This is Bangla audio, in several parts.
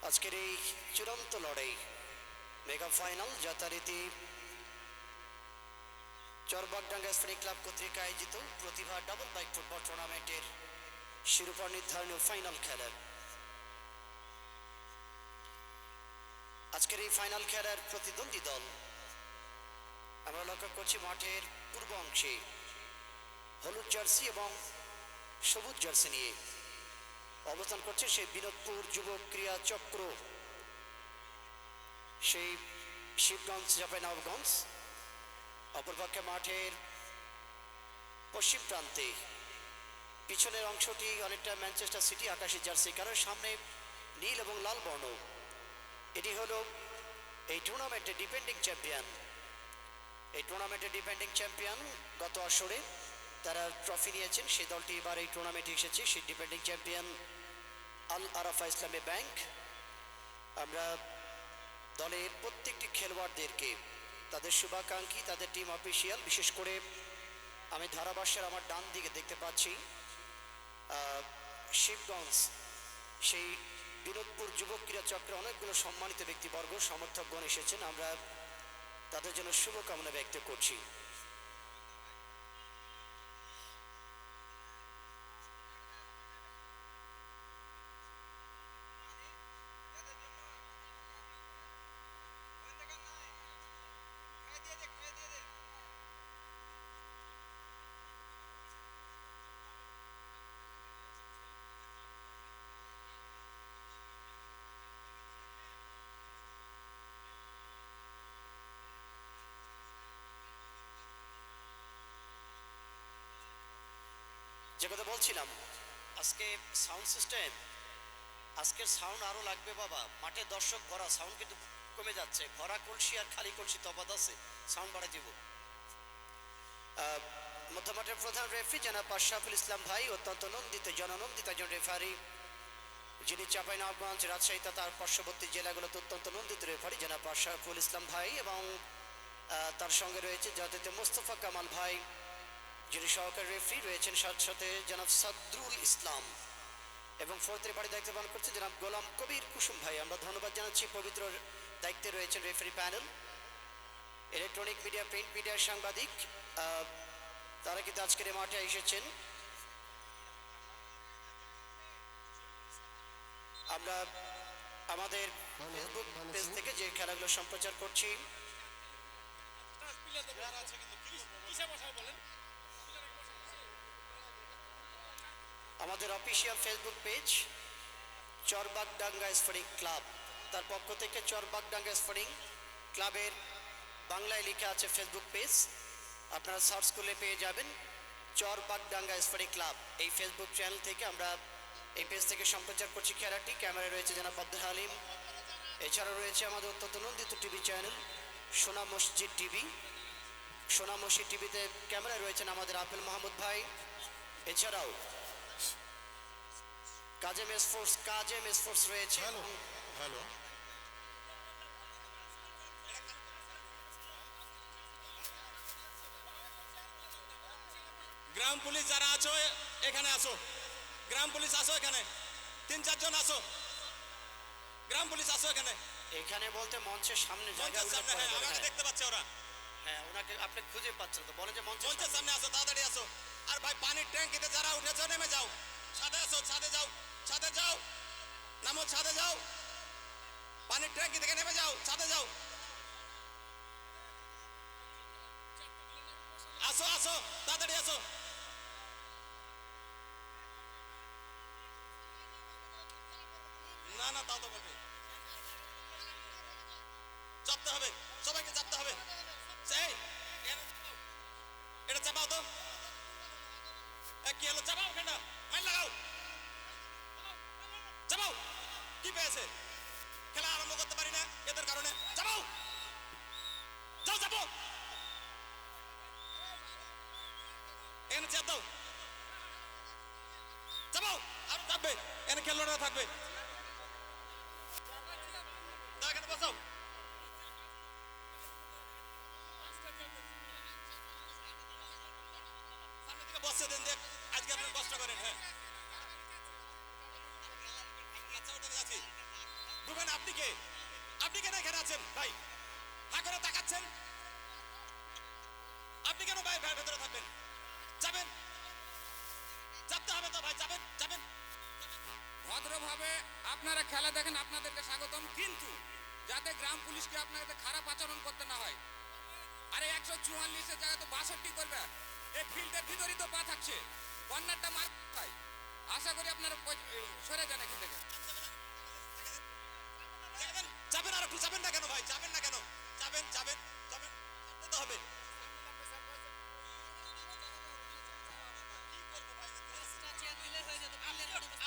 আজকের এই চূড়ান্ত লড়াই মেগা ফাইনাল যথারীতি চরবাগডাঙ্গা স্পোর্টিং ক্লাব কর্তৃক আয়োজিত প্রতিভা ডাবল বাইক ফুটবল টুর্নামেন্টের শিরোপা নির্ধারণী ফাইনাল খেলা। আজকের এই ফাইনাল খেলার প্রতিদ্বন্দ্বী দল আমরা লক্ষ্য করছি মাঠের পূর্ব অংশে হলুদ জার্সি এবং সবুজ জার্সি নিয়ে অবস্থান করছে সেই বিনোদপুর যুবক ক্রীড়া চক্র, সেই শিবগঞ্জ চাঁপাইনবাবগঞ্জ। অপরপক্ষে মাঠের পশ্চিম প্রান্তে পিছনের অংশটি অনেকটা ম্যানচেস্টার সিটি আকাশী জার্সি, কারণ সামনে নীল এবং লাল বর্ণ। এটি হলো এই টুর্নামেন্টের ডিফেন্ডিং চ্যাম্পিয়ন। এই টুর্নামেন্টের ডিফেন্ডিং চ্যাম্পিয়ন গত আসরে তারা ট্রফি নিয়েছেন, সেই দলটি এবার এই টুর্নামেন্টে এসেছে। সেই ডিফেন্ডিং চ্যাম্পিয়ন আল আরাফা ইসলামী ব্যাংক। আমরা দলের প্রত্যেকটি খেলোয়াড়দেরকে তাদের শুভাকাঙ্ক্ষী, তাদের টিম অফিসিয়াল, বিশেষ করে আমি ধারাভাষ্যের আমার ডান দিকে দেখতে পাচ্ছি শিবগঞ্জ সেই বিনোদপুর যুবক ক্রীড়া চক্রে অনেকগুলো সম্মানিত ব্যক্তিবর্গ সমর্থকগণ এসেছেন। আমরা তাদের জন্য শুভকামনা ব্যক্ত করছি। যে কথা বলছিলাম, আজকে সাউন্ড সিস্টেম, আজকের সাউন্ড আরও লাগবে বাবা। মাঠে দর্শক ভরা, সাউন্ড কিন্তু কমে যাচ্ছে। ভরা কলসি আর খালি কলসি তফাৎ আছে, সাউন্ড বাড়াই দিব। মধ্যমাঠের প্রধান রেফারি জনাব আশরাফুল ইসলাম ভাই, অত্যন্ত নন্দিত জননন্দিত একজন রেফারি, যিনি চাঁপাইনবাবগঞ্জ, রাজশাহী তথা তার পার্শ্ববর্তী জেলাগুলোতে অত্যন্ত নন্দিত রেফারি জনাব আশরাফুল ইসলাম ভাই, এবং তার সঙ্গে রয়েছে জাতীয় মোস্তফা কামাল ভাই, যিনি সহকারী রেফারি রয়েছেন, সাথে সাথে জনাব সাদরুল ইসলাম, এবং ফোর্থের বাড়ি দায়িত্ব পালন করছে জনাব গোলাম কবির কুসুম ভাই। আমরা ধন্যবাদ জানাচ্ছি। পবিত্র দায়িত্বে রয়েছেন referee panel, electronic media, print মিডিয়ার সাংবাদিক, তারা কিন্তু আজকের এই মাঠে এসেছেন। আমরা আমাদের ফেসবুক পেজ থেকে যে খেলাগুলো সম্প্রচার করছি, আমাদের official Facebook page Charbagdanga sporting club, তার পক্ষ থেকে চরবাগডাঙ্গা স্পোর্টিং ক্লাবের বাংলায় লেখা আছে ফেসবুক পেজ, আপনারা সার্চ করলে পেয়ে যাবেন চরবাগডাঙ্গা স্পোর্টিং ক্লাব। এই ফেসবুক চ্যানেল থেকে আমরা এই পেজ থেকে সম্প্রচার করছি খেলাটি। ক্যামেরায় রয়েছে জনাব আব্দুল হালিম, এছাড়াও রয়েছে আমাদের অত্যন্ত নন্দিত টিভি চ্যানেল সোনা মসজিদ টিভি। সোনা মসজিদ টিভিতে ক্যামেরায় রয়েছেন আমাদের আপেল মাহমুদ ভাই, এছাড়াও কাজেম স্পোর্টস রয়েছে। হ্যালো, গ্রাম পুলিশ যারা আছো এখানে আসো, গ্রাম পুলিশ আসো, এখানে 3-4 জন আসো, গ্রাম পুলিশ আসো এখানে। এখানে বলতে মঞ্চের সামনে জায়গা দেখতে পাচ্ছে ওরা। হ্যাঁ, ওনাকে আপনি খুঁজে পাচ্ছেন তো, বলেন যে মঞ্চের সামনে আসো, তাড়াতাড়ি আসো। আর ভাই পানির ট্যাঙ্কিতে যারা উঠেছো নেমে যাও, ছাদে আসো, ছাদে যাও, ছাদে যাও, নামো, ছাদে যাও, পানির ট্যাঙ্কি থেকে নেমে যাও, ছাদে যাও, আসো আসো, তাড়াতাড়ি আসো। না না, তাও তো বলবে, চাপতে হবে, সবাইকে চাপতে হবে। সেই এটা চাপাও তো, কি হলো, চাপাও, কেনটা মাইন লাগাও, চাপাও। কি পেয়েছে, খেলা আরম্ভ করতে পারি না এদের কারণে, চাপাও, যাও চাপো, এখানে চাপ দাও, চাপাও, আর চাপবে, এখানে খেলোয়াড়রা থাকবে, এখানে বসাও। সামনে থেকে বসে দেন, দেখ আজকে আপনি কষ্ট করেন। হ্যাঁ, আচ্ছা, ওটা যাচ্ছি। ওখানে আপনি কে? আপনি কেন এখানে আছেন ভাই? হা করে তাকাচ্ছেন? আপনি কেন ভাই ভাই ভেতরে থাকবেন? যাবেন, যাতে হবে তো ভাই, যাবেন যাবেন। ভদ্রভাবে আপনারা খেলা দেখেন, আপনাদেরকে স্বাগতম, কিন্তু যাতে গ্রাম পুলিশকে আপনাদের খারাপ আচরণ করতে না হয়। আরে 144-এর জায়গায় তো 62 করবে। এই ফিল্ডের ভিতরই তো পা থাকছে, কর্নারটা মার ভাই। আশা করি আপনারা সরে যান এখান থেকে। যাবেন, যাবেন, আর একটু যাবেন না কেন ভাই? যাবেন না কেন? যাবেন যাবেন যাবেন, যাতে তো হবে। কি করবো ভাই?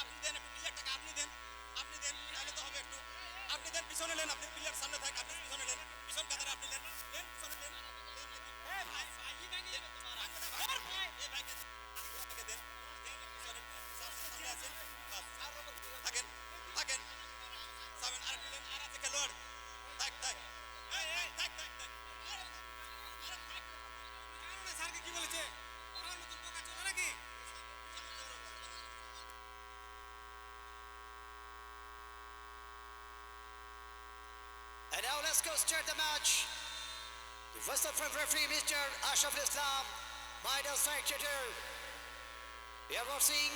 আপনি দেন একটু প্লেয়ারটাকে, আপনি দেন, তাহলে তো হবে একটু। আপনি দেন, পিছনে নেন, আপনি প্লেয়ার সামনে থাক, আপনি পিছনে নেন, পিছন কাতারে আপনি নেন, দেন পিছনে নেন। এই ভাই, ভাঙবে না ভাই। এই ভাইকে আমাকে দেন, দেন পিছনে, সামনে আছেন, বাস। থাকেন, থাকেন, যাবেন, আর একটু দেন, আর আছে খেলোয়াড়, থাক থাক, এই থাক থাক থাক, আরে থাক। স্যারকে কি বলেছে? আমার নতুন পোকা চলে নাকি? And now let's go start the match. The first of referee, Mr. Ashraf Islam, Maida Secretary. We are watching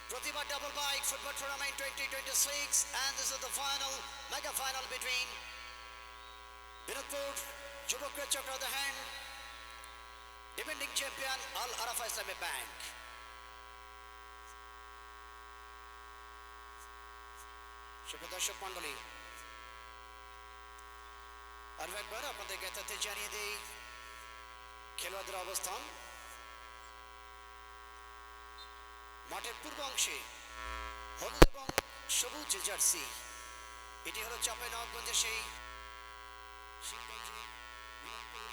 Pratibha Double Bike Football Tournament 2026, and this is the final, mega final between Binodpur, Jubokra Chakra the hand, defending champion Al Arafa Islamic Bank. সুপ্রদর্শক মণ্ডলী, আরও একবার আপনাদেরকে তথ্য জানিয়ে দিই খেলোয়াড়দের অবস্থান। মাঠের পূর্ব অংশে হলুদ এবং সবুজ জার্সি, এটি হলো চাঁপাইনবাবগঞ্জের সেই শিবগঞ্জে বিনোদপুর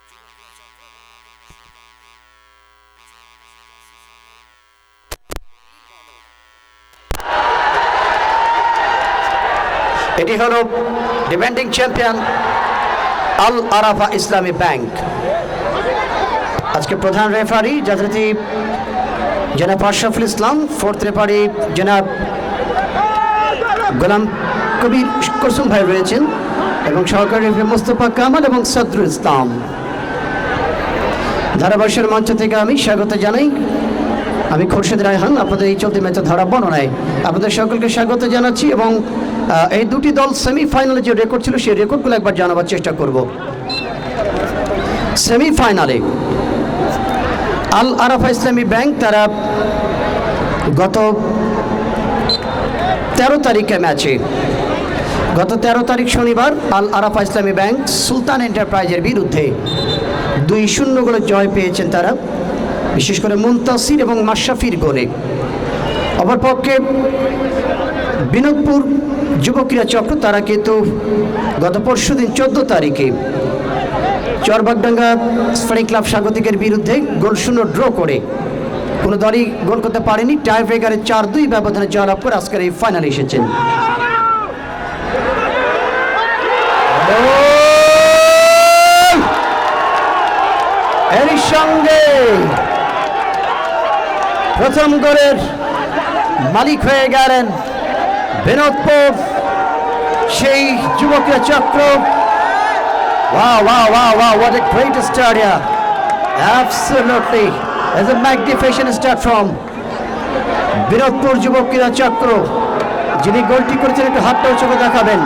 যুবক্রীড়া চক্র এবং এটি হলো ডিফেন্ডিং চ্যাম্পিয়ন আল আরাফা ইসলামী ব্যাংক। আজকে প্রধান রেফারি যথারীতি জনাব আশরাফুল ইসলাম, ফোর্থ রেফারি জনাব গোলাম কবির কুসুম ভাই রয়েছেন, এবং সহকারী রেফারি মোস্তফা কামাল এবং সদরুল ইসলাম। ধারাভাষ্যের মঞ্চ থেকে আমি স্বাগত জানাই, আমি খোরশেদ রায়হান, আপনাদের এই চলতি ম্যাচের ধারা বর্ণনায় আপনাদের সকলকে স্বাগত জানাচ্ছি। এবং এই দুটি দল সেমিফাইনালে যে রেকর্ড ছিল সেই রেকর্ডগুলো একবার জানাবার চেষ্টা করব। সেমিফাইনালে আল আরাফা ইসলামী ব্যাংক তারা গত 13 তারিখে ম্যাচে, গত 13 তারিখ শনিবার আল আরাফা ইসলামী ব্যাংক সুলতান এন্টারপ্রাইজের বিরুদ্ধে 2-0 গোলে জয় পেয়েছেন তারা, বিশেষ করে মুনতাসির এবং মাশরাফির গোলে। অপরপক্ষে বিনোদপুর যুবক্রীড়া চক্র তারা কিন্তু গত পরশুদিন 14 তারিখে চরবাগডাঙ্গা স্পোর্টিং ক্লাব স্বাগতিকের বিরুদ্ধে 0-0 ড্র করে কোনো দলই গোল করতে পারেনি। টাই ব্রেকারে 4-2 ব্যবধানে জয়লাভ করে আজকের এই ফাইনালে এসেছেন। এরই সঙ্গে প্রথম গোলের মালিক হয়ে গেলেন বিনোদপুর, সেই যুবকের চক্র। Wow, wow, wow, wow, what a great start here. Absolutely. There's a magnificent start from Binodpur যুবকের চক্র। যিনি গোলটি করেছেন একটু হাতটা উঁচু করে দেখাবেন,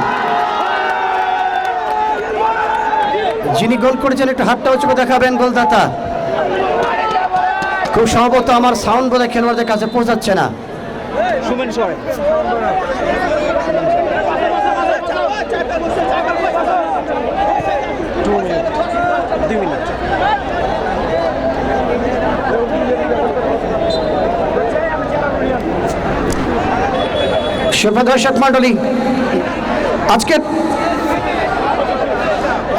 যিনি গোল করেছেন একটু হাতটা উঁচু করে দেখাবেন গোলদাতা। খুব সম্ভবত আমার সাউন্ড বলে খেলোয়াড়দের কাছে পৌঁছাচ্ছে না। সুমন সরেন সুপ্রদর্শক মণ্ডলী, আজকে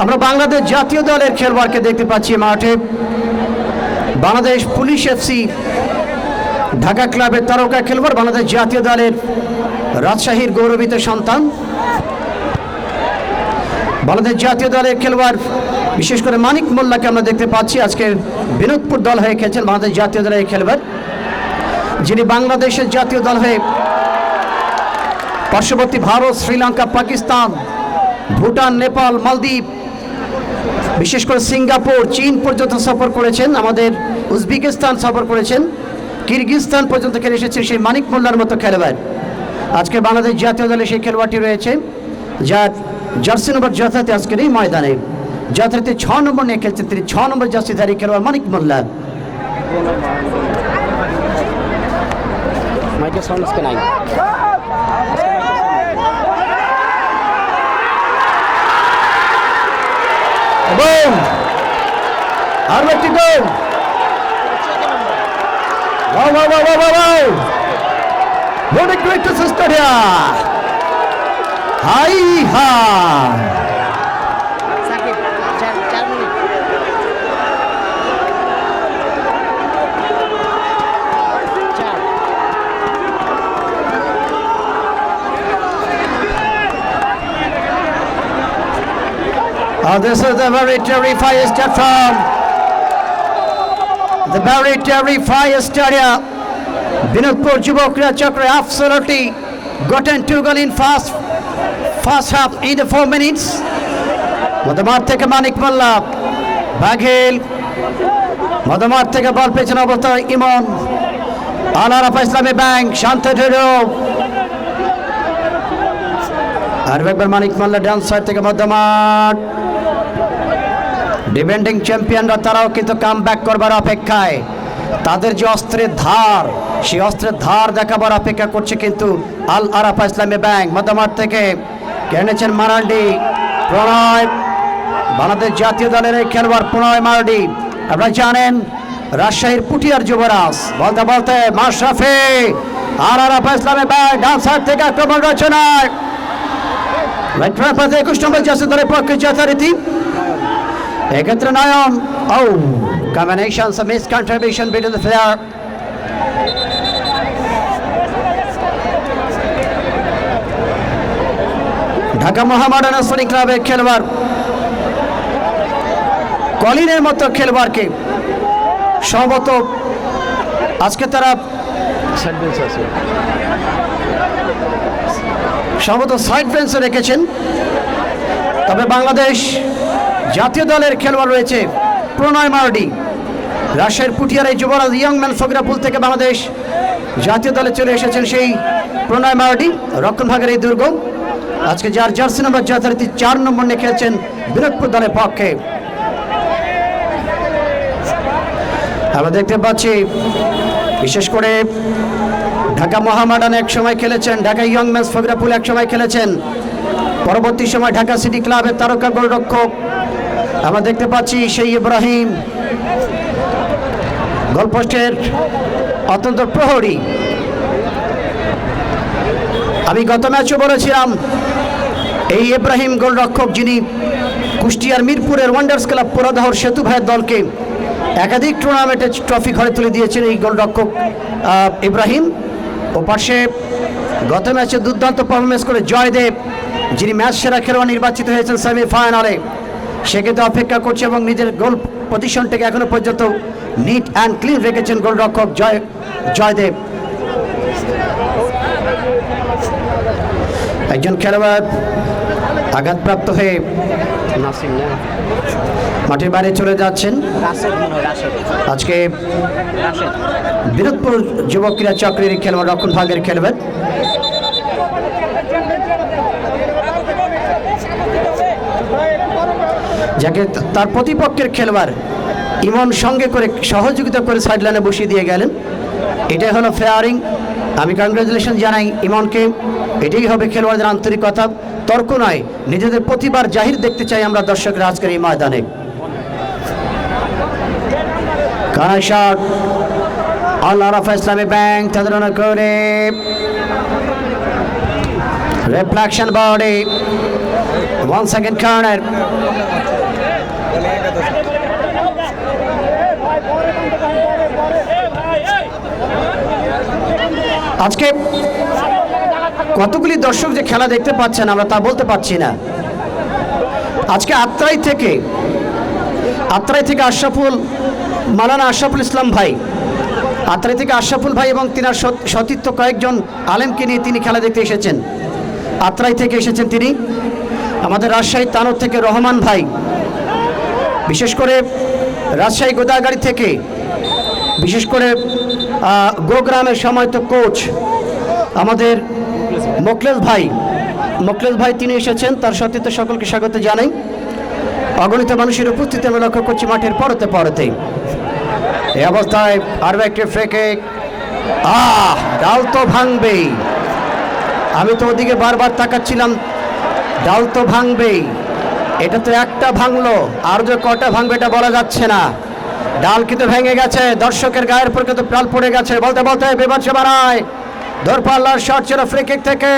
আমরা বাংলাদেশ জাতীয় দলের খেলোয়াড়কে দেখতে পাচ্ছি মাঠে। বাংলাদেশ পুলিশ এফসি ঢাকা ক্লাবের তারকা খেলোয়াড়, বাংলাদেশ জাতীয় দলের রাজশাহীর গৌরবিত সন্তান, বাংলাদেশ জাতীয় দলের খেলোয়াড় বিশেষ করে মানিক মোল্লাকে আমরা দেখতে পাচ্ছি। আজকে বিনোদপুর দল হয়ে খেলছেন বাংলাদেশ জাতীয় দলের খেলোয়াড়, যিনি বাংলাদেশের জাতীয় দল হয়ে পার্শ্ববর্তী ভারত, শ্রীলঙ্কা, পাকিস্তান, ভুটান, নেপাল, মালদ্বীপ, বিশেষ করে সিঙ্গাপুর, চীন পর্যন্ত সফর করেছেন, আমাদের উজবেকিস্তান সফর করেছেন, কিরগিজস্তান পর্যন্ত খেলে এসেছেন সেই মানিক মোল্লার মতো খেলোয়াড়। আজকে বাংলাদেশ জাতীয় দলে সেই খেলোয়াড়টি রয়েছে, যার জার্সি নম্বর যথারীতি আজকের এই ময়দানে যথারীতি 6 নম্বর নিয়ে খেলছেন তিনি, 6 নম্বর জার্সিধারী খেলোয়াড় মানিক মোল্লা। এবং আরো একটি গোল। Wow, wow, wow, wow, wow, wow. What a great assist here. Hi, ha. Shakib 4 minute. Oh, this is the very terrifying step from the very terrifying stadium. Binodpur Yuva Kriya Chakra absolutely gotten 2 goal in first half in the 4 minutes. মদমার থেকে মানিক মোল্লা, বাঘেল মদমার থেকে বল পেছনে অবস্থায় ইমন, আল আরাফা ইসলামী ব্যাংক, শান্ত ঢেড়ো, আর একবার মানিক মোল্লা ডান সাইড থেকে মধ্যমাঠ। ডিফেন্ডিং চ্যাম্পিয়নরা তারাও কিন্তু কাম ব্যাক করবার অপেক্ষায়, তাদের যে অস্ত্রের ধার সেই অস্ত্রের ধার দেখাবার অপেক্ষা করছে কিন্তু আল আরাফা ইসলামী ব্যাংক। মধ্যমাঠ থেকে কেনেছেন মারান্ডি, প্রণয়, বাংলাদেশ জাতীয় দলের এই খেলোয়াড় প্রণয় মারান্ডি, আপনারা জানেন রাজশাহীর পুঠিয়ার যুবরাজ। বলতে বলতে মাশরাফি, আল আরাফা ইসলামী ব্যাংক ডান সাইড থেকে আক্রমণ রচনায় 21 নম্বর জাতীয় দলের পক্ষে যথারীতি এক্ষেত্রে নয়ন। ও combination, some miss contribution between the player. Dhaka Mohammedan sporting ক্লাবের খেলোয়াড় কলিনের মতো খেলোয়াড়কে সম্ভবত আজকে তারা সম্ভবত সাইড বেঞ্চে রেখেছেন। তবে বাংলাদেশ জাতীয় দলের খেলোয়াড় রয়েছে প্রণয় মারডি, রাজশাহীর পুঠিয়ার এই যুবরাজ ইয়ংম্যান ফগরাপুল থেকে বাংলাদেশ জাতীয় দলে চলে এসেছেন সেই প্রণয় মারডি, রক্ষণ ভাগের এই দুর্গ। আজকে যার জার্সি নম্বর যথারীতি 4 নম্বর নিয়ে খেলছেন বিরাটপুর দলের পক্ষে। আমরা দেখতে পাচ্ছি বিশেষ করে ঢাকা মোহামেডান এক সময় খেলেছেন, ঢাকা ইয়ংম্যানস ফগরাপুল এক সময় খেলেছেন, পরবর্তী সময় ঢাকা সিটি ক্লাবের তারকা গোলরক্ষক আমরা দেখতে পাচ্ছি সেই ইব্রাহিম, গোলপোস্টের অত্যন্ত প্রহরী। আমি গত ম্যাচও বলেছিলাম এই ইব্রাহিম গোলরক্ষক, যিনি কুষ্টিয়ার মিরপুরের ওয়ান্ডার্স ক্লাব পুরাদহর সেতু ভাইয়ের দলকে একাধিক টুর্নামেন্টে ট্রফি ঘরে তুলে দিয়েছেন এই গোলরক্ষক ইব্রাহিম। ও পাশে গত ম্যাচে দুর্দান্ত পারফরমেন্স করে জয়দেব, যিনি ম্যাচ সেরা খেলোয়াড় নির্বাচিত হয়েছেন সেমিফাইনালে, সে কিন্তু অপেক্ষা করছে এবং নিজের গোল পজিশনটাকে এখনো পর্যন্ত নিট অ্যান্ড ক্লিন রেখেছেন গোলরক্ষক জয়দেব। একজন খেলোয়াড় আঘাতপ্রাপ্ত হয়ে মাঠের বাইরে চলে যাচ্ছেন। আজকে বিরোধপুর যুব ক্রীড়া চক্রের খেলোয়াড়, রক্ষণ ভাগের খেলোয়াড়। যাকে তার প্রতিপক্ষের খেলোয়াড় ইমন সঙ্গে করে সহযোগিতা করে সাইড লাইনে বসিয়ে দিয়ে গেলেন। এটাই হলো ফেয়ারিং। আমি কংগ্রেচুলেশন জানাই ইমনকে। এটাই হবে খেলোয়াড়দের আন্তরিকতা, তর্ক নয়। নিজেদের প্রতিবার জাহির দেখতে চাই আমরা দর্শকরা আজকের এই ময়দানে। কানাশাট আল আরাফা ইসলামী ব্যাংক তাদের করে রিফ্লেকশন বডি, 1 সেকেন্ড কর্নার। আজকে কতগুলি দর্শক যে খেলা দেখতে পাচ্ছেন আমরা তা বলতে পারছি না। আজকে আত্রাই থেকে মাওলানা আশরাফুল ইসলাম ভাই, আত্রাই থেকে আশরাফুল ভাই এবং তিনার সতীর্থ কয়েকজন আলেমকে নিয়ে তিনি খেলা দেখতে এসেছেন। আত্রাই থেকে এসেছেন তিনি। আমাদের রাজশাহী তানোর থেকে রহমান ভাই, বিশেষ করে রাজশাহী গোদাগাড়ি থেকে, বিশেষ করে গোগ্রামের সময়ত কোচ আমাদের মোকলেশ ভাই তিনি এসেছেন। তার সত্যিতে সকলকে স্বাগত জানাই। অগণিত মানুষের উপস্থিতি আমরা লক্ষ্য করছি মাঠের পরতে। এই অবস্থায় আরও একটি ফ্রি কিক। ডাল তো ভাঙবেই, আমি তো ওদিকে বারবার তাকাচ্ছিলাম, ডাল তো ভাঙবেই। এটা তো একটা ভাঙলো, আর যে কটা ভাঙবে এটা বলা যাচ্ছে না। ডাল কিন্তু ভেঙে গেছে, দর্শকের গায়ের উপর কিন্তু ডাল পড়ে গেছে। বলতে বিভৎস বাড়ায় দূরপাল্লার শট ছিল ফ্রি কিক থেকে।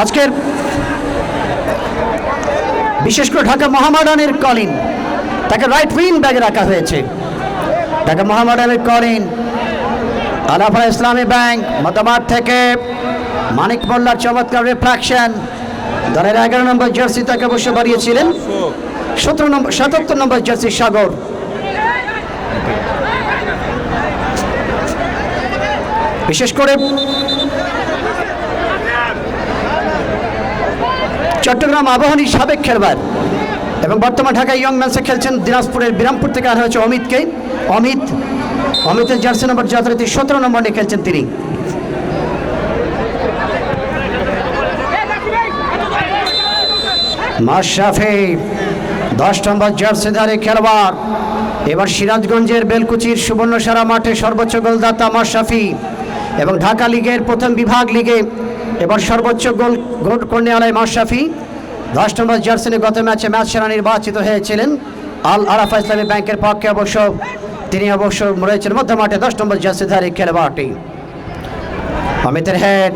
আজকের বিশেষ করে ঢাকা মোহামেডানের কলিন, তাকে রাইট উইং ব্যাগে রাখা হয়েছে। ঢাকা মোহামেডানের কলিন, আলাফা ইসলামী ব্যাংক মধ্যমাঠ থেকে মানিক মোল্লার চমৎকার রিফ্রাকশন। দলের 11 নম্বর জার্সি তাকে অবশ্য বাড়িয়েছিলেন 77 নম্বর জার্সি সাগর। বিশেষ করে চট্টগ্রাম আবাহনীর সাবেক খেলোয়াড় এবং বর্তমান ঢাকা ইয়ং ম্যানসে খেলছেন দিনাজপুরের বিরামপুর থেকে আর হয়েছে অমিতকে। অমিতের জার্সি নম্বর যথারীতি 17 নম্বর নিয়ে খেলছেন তিনি। মাশরাফি 10 নম্বর জার্সিধারী খেলোয়াড়। এবার সিরাজগঞ্জের বেলকুচির সুবর্ণসারা মাঠে সর্বোচ্চ গোলদাতা মাশরাফি এবং ঢাকা লিগের প্রথম বিভাগ লিগে এবার সর্বোচ্চ গোল করনে আলায় মাশরাফি। 10 নম্বর জার্সি নিয়ে গত ম্যাচে ম্যাচ সেরা নির্বাচিত হয়েছিলেন আল আরাফা ইসলামী ব্যাংকের পক্ষে। তিনি অবশ্য রয়েছেন মধ্য মাঠে 10 নম্বর জার্সিধারী খেলোয়াড়টি। অমিতের হেড,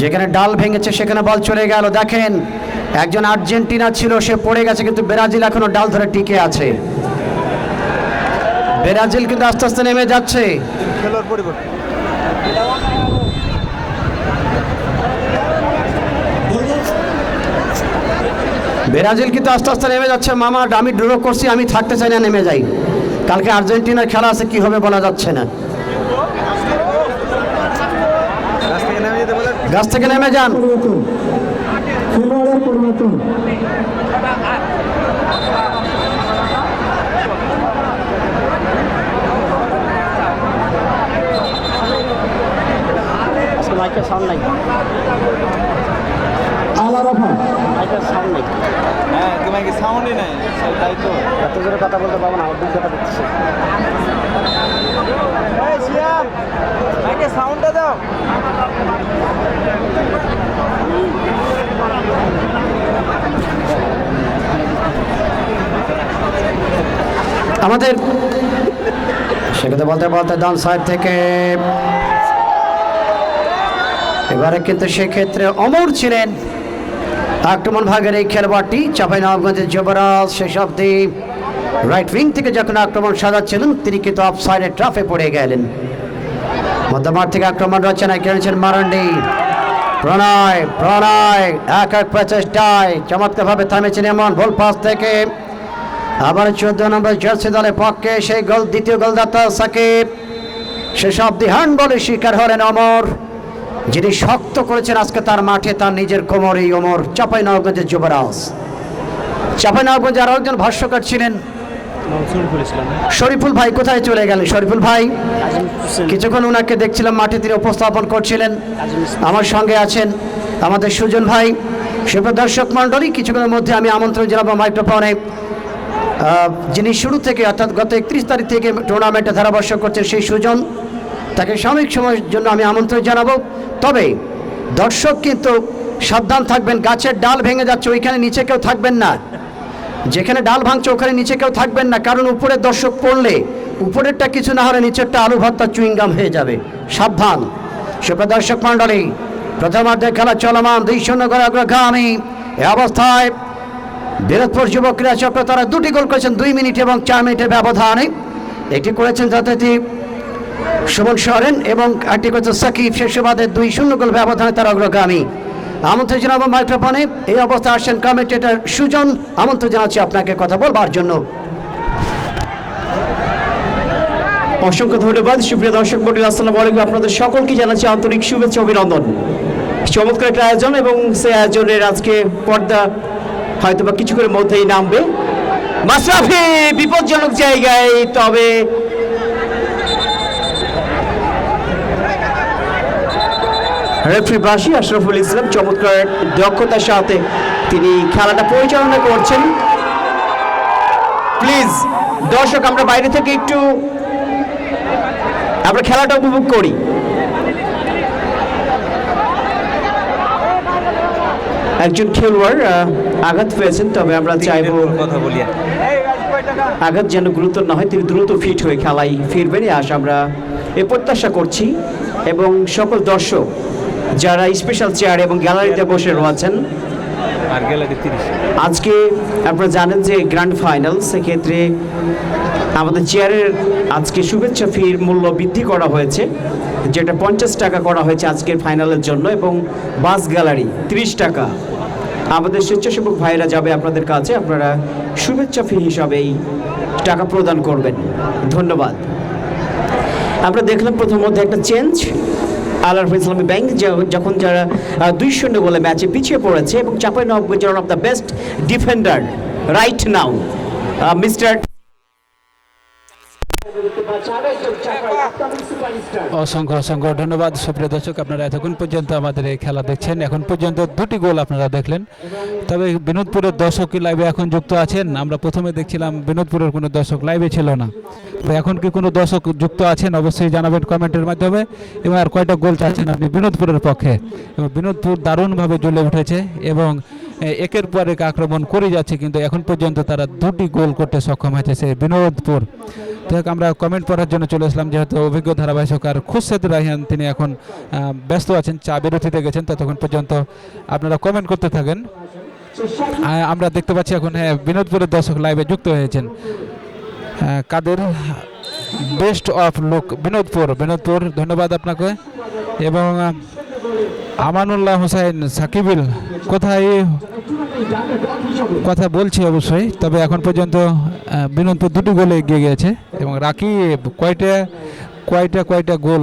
যেখানে ডাল ভেঙেছে সেখানে বল চলে গেল। দেখেন, একজন আর্জেন্টিনা ছিল, সে পড়ে গেছে, কিন্তু ব্রাজিল এখনো ডাল ধরে টিকে আছে। ব্রাজিল কিন্তু আস্তে আস্তে নেমে যাচ্ছে। ব্রাজিল কিন্তু আস্তে আস্তে নেমে যাচ্ছে। মামা, আমি ড্র করছি, আমি থাকতে চাই না, নেমে যাই। কালকে আর্জেন্টিনার খেলা আছে, কি হবে বলা যাচ্ছে না। গাছ থেকে নেমে যান। মাইকের সাউন্ড নাই, মাইকের সাউন্ড নেই। হ্যাঁ, তোমার কি সাউন্ডই নাই, তাই তো এত জোরে কথা বলতে পারবো না, আমার দুই কথা দিচ্ছে। মাইকে সাউন্ডটা দাও। আমাদের সেখানে বলতে ডান সাইড থেকে এবারে কিন্তু সেক্ষেত্রে অমর ছিলেন আক্রমণ ভাগের এই খেলোয়াড়টি। চাঁপাইনবাবগঞ্জের যুবরাজ শেষ অবধি রাইট উইং থেকে যখন আক্রমণ সাজাচ্ছিলেন তিনি কিন্তু অফ সাইডে ট্রাফে পড়ে গেলেন। মধ্যমাঠ থেকে আক্রমণ রচনায় কেড়েছেন মারান্ডি। প্রণয় এক প্রচেষ্টায় চমৎকারভাবে থামেছেন এমন ভুল পাস থেকে। আবার 14 নম্বর জার্সি দলের পক্ষে সেই গোল, দ্বিতীয় গোলদাতা সাকিব। শেষ অবধি হ্যান্ডবলের শিকার হলেন অমর, যিনি শক্ত করেছেন আজকে তার মাঠে তার নিজের কোমর। এই অমর চাঁপাইনবাবগঞ্জের যুবরাজ। চাঁপাইনবাবগঞ্জে আরও একজন ভাষ্যকার ছিলেন শরীফুল ভাই। কোথায় চলে গেলেন শরীফুল ভাই? কিছুক্ষণ ওনাকে দেখছিলাম মাঠে, তিনি উপস্থাপন করছিলেন। আমার সঙ্গে আছেন আমাদের সুজন ভাই। সুপ্রদর্শক মণ্ডলী, কিছুক্ষণের মধ্যে আমি আমন্ত্রণ জানাবো মাইক্রোফোনে যিনি শুরু থেকে অর্থাৎ গত 31 তারিখ থেকে টুর্নামেন্টে ধারাভাষ্য করছেন সেই সুজন, তাকে সাময়িক সময়ের জন্য আমি আমন্ত্রণ জানাবো। তবে দর্শক কিন্তু সাবধান থাকবেন, গাছের ডাল ভেঙে যাচ্ছে, ওইখানে নিচে কেউ থাকবেন না। যেখানে ডাল ভাঙছে ওখানে নিচে কেউ থাকবেন না, কারণ উপরের দর্শক পড়লে উপরেরটা কিছু না হলে নিচেরটা আলু ভর্তা চুইংগাম হয়ে যাবে। সাবধান সুপ্রদর্শক মণ্ডলী, প্রথমার্ধের খেলা চলমান, 2-0 করে অগ্রগামী। এ অবস্থায় বিরোধপুর যুব ক্রীড়া চক্র তারা 2টি গোল করেছেন 2 মিনিট এবং 4 মিনিটের ব্যবধানে। একটি করেছেন যথারীতি সুমন সরেন এবং একটি করেছেন সাকিব। শেষ সুবাদে 2-0 গোল ব্যবধানে তারা অগ্রগামী। আমন্ত্রণ জানাবো মাইক্রোফোনে এই অবস্থায় আসছেন কমেন্টেটর সুজন, আমন্ত্রণ জানাচ্ছি আপনাকে কথা বলবার জন্য। অসংখ্য ধন্যবাদ সুপ্রিয় দর্শক মণ্ডলী, আসসালামু আলাইকুম। আপনাদের সকলকে জানাচ্ছি আন্তরিক শুভেচ্ছা অভিনন্দন। চমৎকার একটা আয়োজন এবং সেই আয়োজনের আজকে পর্দা হয়তো বা কিছুক্ষণের মধ্যেই নামবে। মাশরাফি বিপজ্জনক জায়গায়, তবে রেফারি বাসি আশরাফুল ইসলাম চমৎকার দক্ষতার সাথে তিনি খেলাটা পরিচালনা করছেন। প্লিজ দর্শক, আমরা বাইরে থেকে একটু আমরা খেলাটা উপভোগ করি। একজন খেলোয়াড় আঘাত পেয়েছেন, তবে আমরা চাইবো কথা বলি আঘাত যেন গুরুতর না হয়, তিনি দ্রুত ফিট হয়ে খেলায় ফিরবেন এই আশা আমরা প্রত্যাশা করছি। এবং সকল দর্শক যারা স্পেশাল চেয়ার এবং গ্যালারিতে বসে রয়েছেন, আর গ্যালারি 30 আজকে আপনারা জানেন যে গ্র্যান্ড ফাইনাল, সেক্ষেত্রে আমাদের চেয়ারের আজকে শুভেচ্ছা ফির মূল্য বৃদ্ধি করা হয়েছে, যেটা 50 টাকা করা হয়েছে আজকের ফাইনালের জন্য, এবং বাস গ্যালারি 30 টাকা। আমাদের স্বেচ্ছাসেবক ভাইরা যাবে আপনাদের কাছে, আপনারা শুভেচ্ছা ফি হিসাবেই টাকা প্রদান করবেন। ধন্যবাদ। আমরা দেখলাম প্রথম মধ্যে একটা চেঞ্জ, আল আরফা ইসলামী ব্যাংক যখন যারা 2-0 গোলে ম্যাচে পিছিয়ে পড়েছে, এবং Chapainawabganj one of the best defender right now mister অসংখ্য অসংখ্য ধন্যবাদ সুপ্রিয় দর্শক, আপনারা এতক্ষণ পর্যন্ত আমাদের এই খেলা দেখছেন। এখন পর্যন্ত 2টি গোল আপনারা দেখলেন, তবে বিনোদপুরের দর্শক কি লাইভে এখন যুক্ত আছেন? আমরা প্রথমে দেখছিলাম বিনোদপুরের কোনো দর্শক লাইভে ছিল না, তো এখন কি কোনো দর্শক যুক্ত আছেন? অবশ্যই জানাবেন কমেন্টের মাধ্যমে। এবং আর কয়টা গোল চাচ্ছেন আপনি বিনোদপুরের পক্ষে? এবং বিনোদপুর দারুণভাবে জ্বলে উঠেছে এবং একের পর এক আক্রমণ করে যাচ্ছে, কিন্তু এখন পর্যন্ত তারা 2টি গোল করতে সক্ষম হয়েছে সে বিনোদপুর। তো আমরা কমেন্ট পড়ার জন্য চলে আসলাম, যেহেতু অভিজ্ঞ ধারাভাষ্যকার খুরশেদ রায়হান তিনি এখন ব্যস্ত আছেন, চা বিরতিতে গেছেন। ততক্ষণ পর্যন্ত আপনারা কমেন্ট করতে থাকেন। আমরা দেখতে পাচ্ছি এখন বিনোদপুরের দর্শক লাইভে যুক্ত হয়েছেন। কাদের best of luck Binodpur, Binodpur ধন্যবাদ আপনাকে। এবং আমানুল্লাহ হোসেন সাকিবিল কোথায় কথা বলছি অবশ্যই, তবে এখন পর্যন্ত বিনোদপুর 2টি গোলে এগিয়ে গিয়েছে। এবং রাকিব কয়টা গোল